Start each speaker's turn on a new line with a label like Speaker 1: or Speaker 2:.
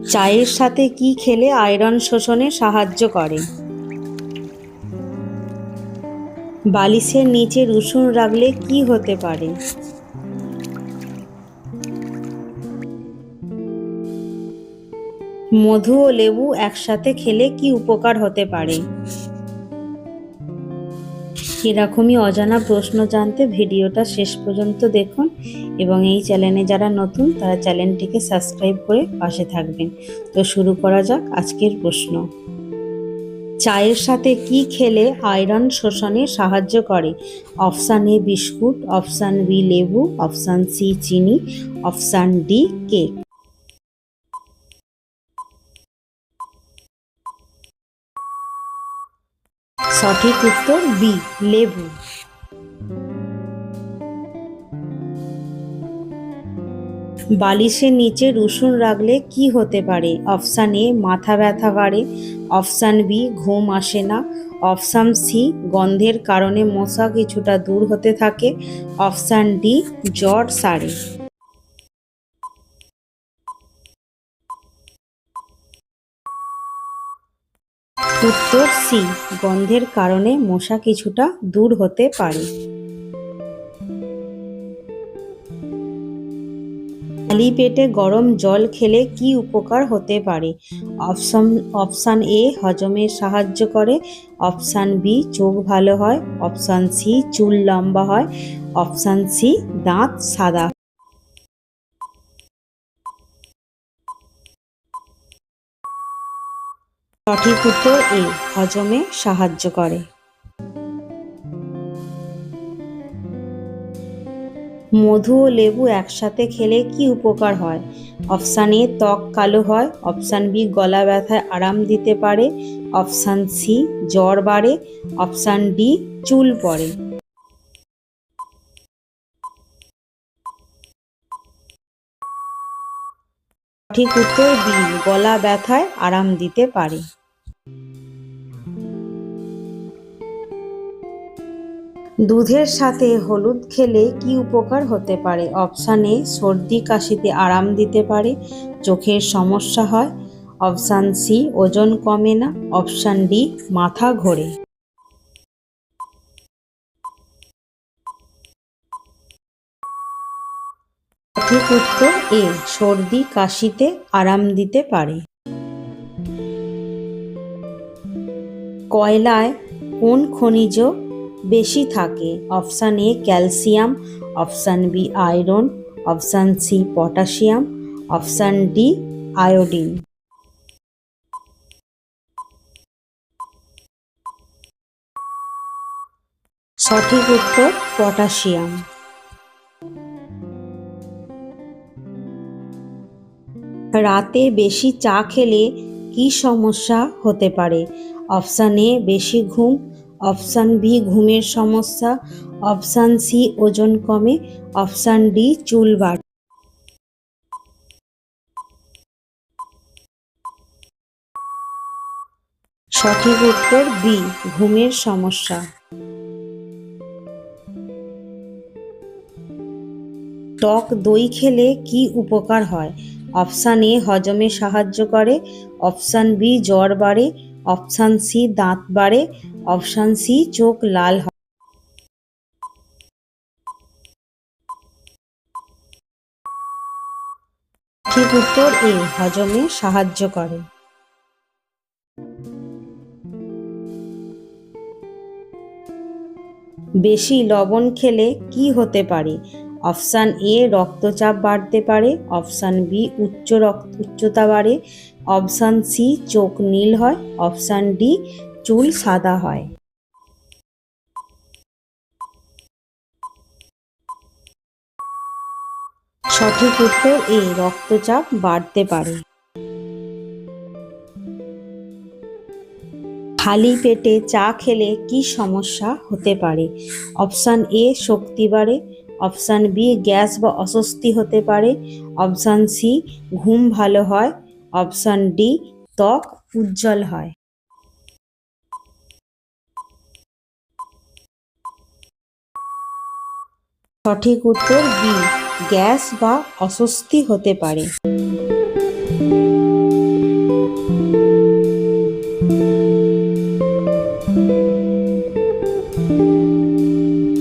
Speaker 1: চায়ের সাথে কি খেলে আয়রন শোষণে সাহায্য করে? বালিশের নিচে রসুন রাখলে কি হতে পারে? মধু ও লেবু একসাথে খেলে কি উপকার হতে পারে? এরকমই অজানা প্রশ্ন জানতে ভিডিওটা শেষ পর্যন্ত দেখুন এবং এই চ্যানেলে যারা নতুন তারা চ্যানেলটিকে সাবস্ক্রাইব করে পাশে থাকবেন। তো শুরু করা যাক আজকের প্রশ্ন। চায়ের সাথে কি খেলে আয়রন শোষণে সাহায্য করে? Option A biscuit, option B লেবু, অপশান সি চিনি, অপশান ডি কেক। সঠিক উত্তর বি লেবু। বালিশের নিচে রসুন রাখলে কি হতে পারে? অপশান এ মাথা ব্যথা বাড়ে, অপশান বি ঘুম আসে না, অপশান সি গন্ধের কারণে মশা কিছুটা দূর হতে থাকে, অপশান ডি জ্বর সারে। উত্তর সি গন্ধের কারণে মশা কিছুটা দূর হতে পারে। খালি পেটে গরম জল খেলে কি উপকার হতে পারে? অপশান এ হজমে সাহায্য করে, অপশান বি চোখ ভালো হয়, অপশান সি চুল লম্বা হয়, অপশান সি দাঁত সাদা। সঠিক উত্তর এ হজমে সাহায্য করে। মধু ও লেবু একসাথে খেলে কি উপকার হয়? অপশান এ ত্বক কালো হয়, অপশান বি গলা ব্যথায় আরাম দিতে পারে, অপশান সি জ্বর বাড়ে, অপশান ডি চুল পড়ে। সঠিক উত্তর বি গলা ব্যথায় আরাম দিতে পারে। দুধের সাথে হলুদ খেলে কি উপকার হতে পারে? অপশান এ সর্দি কাশিতে আরাম দিতে পারে, চোখের সমস্যা হয়, অপশান সি ওজন কমে না, অপশান ডি মাথা ঘোরে। সঠিক উত্তর এ সর্দি কাশিতে আরাম দিতে পারে। কয়লায় কোন খনিজ বেশি থাকে? Option A calcium, option B iron, option C potassium, option D iodine. সঠিক উত্তর পটাশিয়াম। রাতে বেশি চা খেলে কি সমস্যা হতে পারে? অপশান এ বেশি ঘুম, অপশান বি ঘুমের সমস্যা, অপশান সি ওজন কমে, অপশান ডি চুল বাড়ে। সঠিক উত্তর বি ঘুমের সমস্যা। টক দই খেলে কি উপকার হয়? অপশান এ হজমে সাহায্য করে, অপশান বি জ্বর বাড়ে, অপশান সি দাঁত বাড়ে, অপশান সি চোখ লাল হয়। ঠিক উত্তর এ হজমে সাহায্য করে। বেশি লবণ খেলে কি হতে পারে? অপশান এ রক্তচাপ বাড়তে পারে, অপশান বি উচ্চতা বাড়ে, অপশান সি চোখ নীল হয়, অপশান ডি চুল সাদা হয়। সঠিক উত্তর এ রক্তচাপ বাড়তে পারে। খালি পেটে চা খেলে কি সমস্যা হতে পারে? অপশান এ শক্তি বাড়ে, অপশান বি গ্যাস বা অস্বস্তি হতে পারে, অপশান সি ঘুম ভালো হয়, অপশান ডি ত্বক উজ্জ্বল হয়। সঠিক উত্তর বি গ্যাস বা অস্বস্তি হতে পারে।